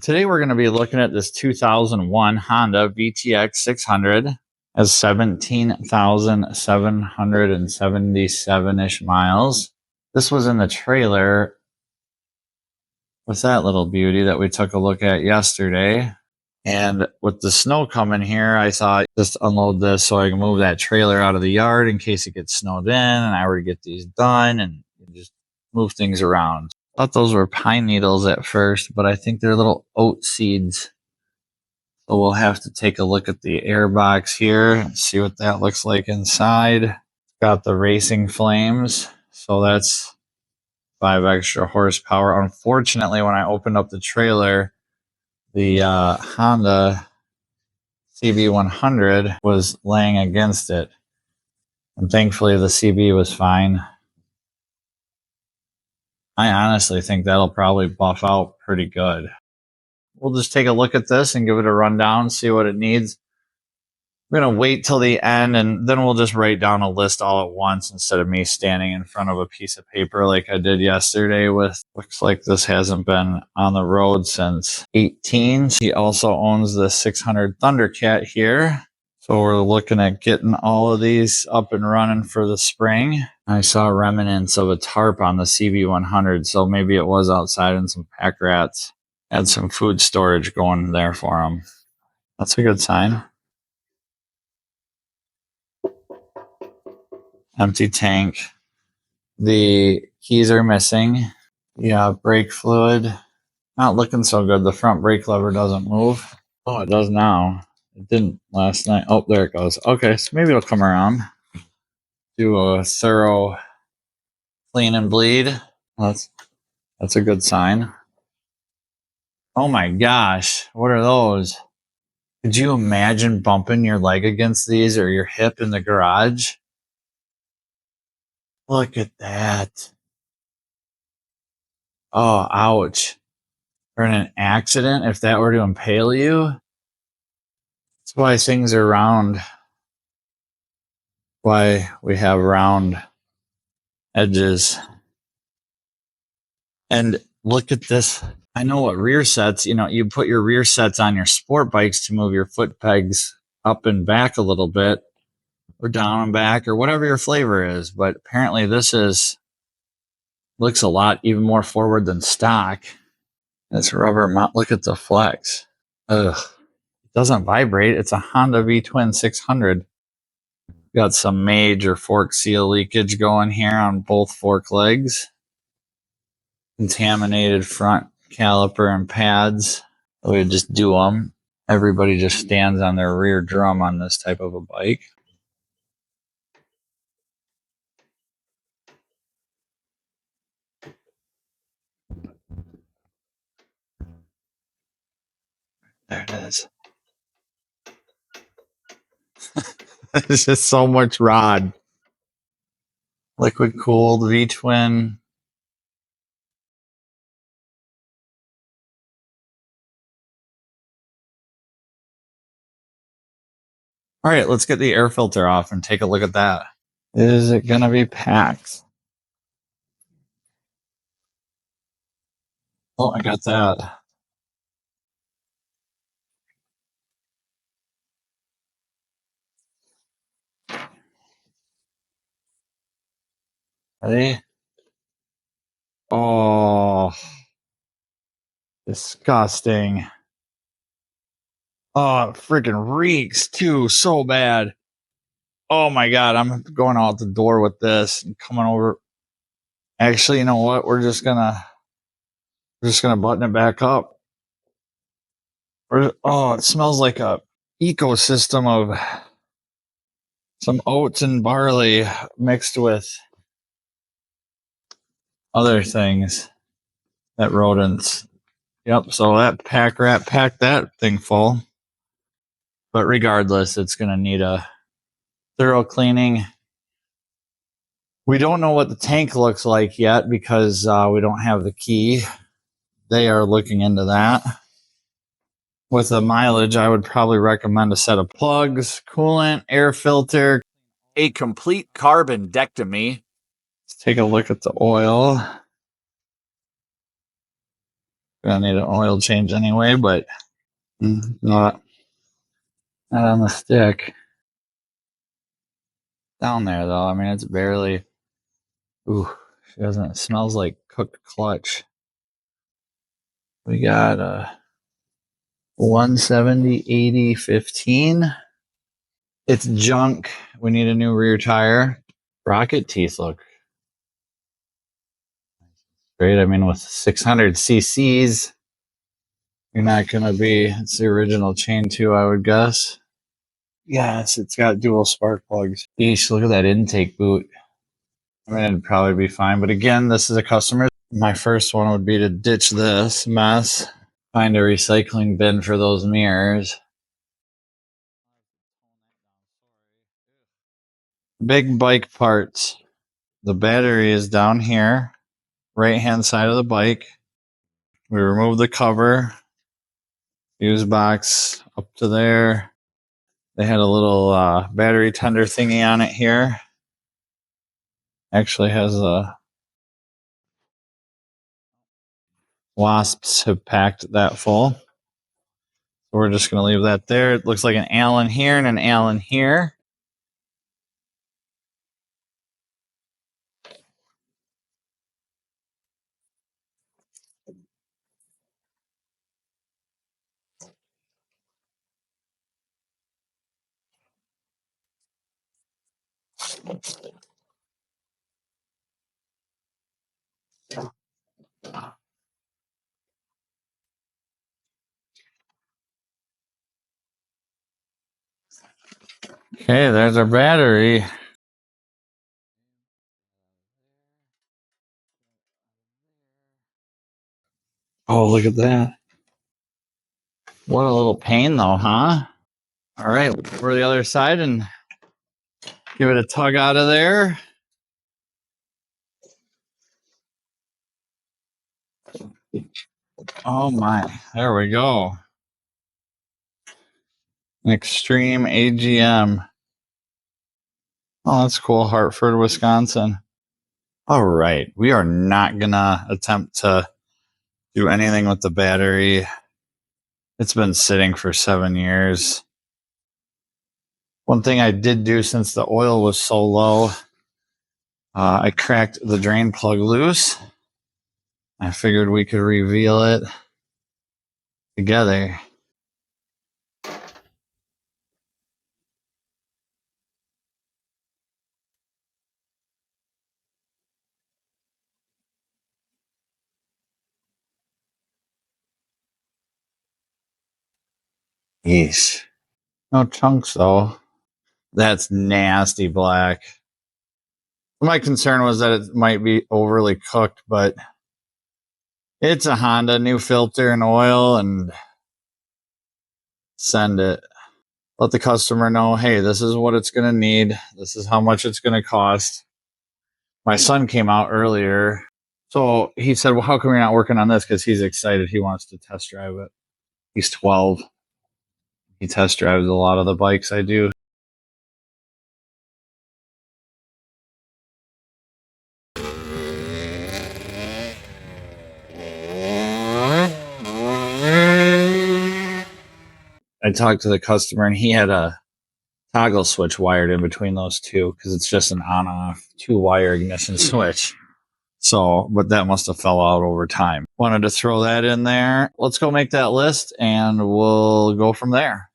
Today we're going to be looking at this 2001 Honda VTX600. Has 17,777-ish miles. This was in the trailer with that little beauty that we took a look at yesterday. And with the snow coming here, I thought just unload this so I can move that trailer out of the yard in case it gets snowed in and I were to get these done and just move things around. Thought those were pine needles at first, but I think they're little oat seeds. So we'll have to take a look at the airbox here and see what that looks like inside. Got the racing flames, so that's 5 extra horsepower. Unfortunately, when I opened up the trailer, the Honda CB100 was laying against it. And thankfully the CB was fine. I honestly think that'll probably buff out pretty good. We'll just take a look at this and give it a rundown, see what it needs. We're going to wait till the end and then we'll just write down a list all at once instead of me standing in front of a piece of paper like I did yesterday with, looks like this hasn't been on the road since 18. He also owns the 600 Thundercat here. So we're looking at getting all of these up and running for the spring. I saw remnants of a tarp on the CB100, so maybe it was outside and some pack rats had some food storage going there for them. That's a good sign. Empty tank. The keys are missing. Yeah, brake fluid. Not looking so good. The front brake lever doesn't move. Oh, it does now. It didn't last night. Oh, there it goes. Okay, so maybe it'll come around. Do a thorough clean and bleed. That's a good sign. Oh my gosh, what are those? Could you imagine bumping your leg against these or your hip in the garage? Look at that. Oh, ouch. Or in an accident, if that were to impale you. That's why things are round. Why we have round edges. And look at this. I know what rear sets, you put your rear sets on your sport bikes to move your foot pegs up and back a little bit or down and back or whatever your flavor is. But apparently this looks a lot even more forward than stock. It's rubber mount. Look at the flex. Ugh. It doesn't vibrate. It's a Honda VTX600. Got some major fork seal leakage going here on both fork legs. Contaminated front caliper and pads. We just do them. Everybody just stands on their rear drum on this type of a bike. There it is. There's just so much rod. Liquid cooled V-twin. All right, let's get the air filter off and take a look at that. Is it going to be packed? Oh, I got that. Ready? Oh, disgusting. Oh, it freaking reeks too, so bad. Oh my God, I'm going out the door with this and coming over. Actually, you know what? We're just gonna button it back up. Oh, it smells like a ecosystem of some oats and barley mixed with other things that rodents. Yep, so that pack rat packed that thing full. But regardless, it's going to need a thorough cleaning. We don't know what the tank looks like yet because we don't have the key. They are looking into that. With the mileage, I would probably recommend a set of plugs, coolant, air filter, a complete carbondectomy. Let's take a look at the oil. Gonna need an oil change anyway, but not on the stick. Down there though, I mean it's barely. Ooh, she doesn't. It smells like cooked clutch. We got a 170 80 15. It's junk. We need a new rear tire. Rocket teeth look great. I mean, with 600 cc's, you're not going to be. It's the original chain too, I would guess. Yes, it's got dual spark plugs. Eesh, look at that intake boot. I mean, it'd probably be fine. But again, this is a customer. My first one would be to ditch this mess, find a recycling bin for those mirrors. Big bike parts. The battery is down here, right hand side of the bike. We remove the cover, fuse box up to there. They had a little battery tender thingy on it here. Actually has a wasps have packed that full. So we're just going to leave that there. It looks like an Allen here and an Allen here. Okay, there's our battery. Oh, look at that. What a little pain though, huh? All right, over to the other side and give it a tug out of there. Oh my, there we go. An Extreme AGM. Oh, that's cool. Hartford, Wisconsin. All right, we are not gonna attempt to do anything with the battery. It's been sitting for 7 years. One thing I did do since the oil was so low, I cracked the drain plug loose. I figured we could reveal it together. Yeesh. No chunks though. That's nasty black. My concern was that it might be overly cooked, but it's a Honda, new filter and oil, and send it. Let the customer know, hey, this is what it's going to need. This is how much it's going to cost. My son came out earlier. So he said, well, how come you're not working on this? Because he's excited. He wants to test drive it. He's 12. He test drives a lot of the bikes I do. I talked to the customer and he had a toggle switch wired in between those two because it's just an on-off 2-wire ignition switch. So, but that must have fell out over time. Wanted to throw that in there. Let's go make that list and we'll go from there.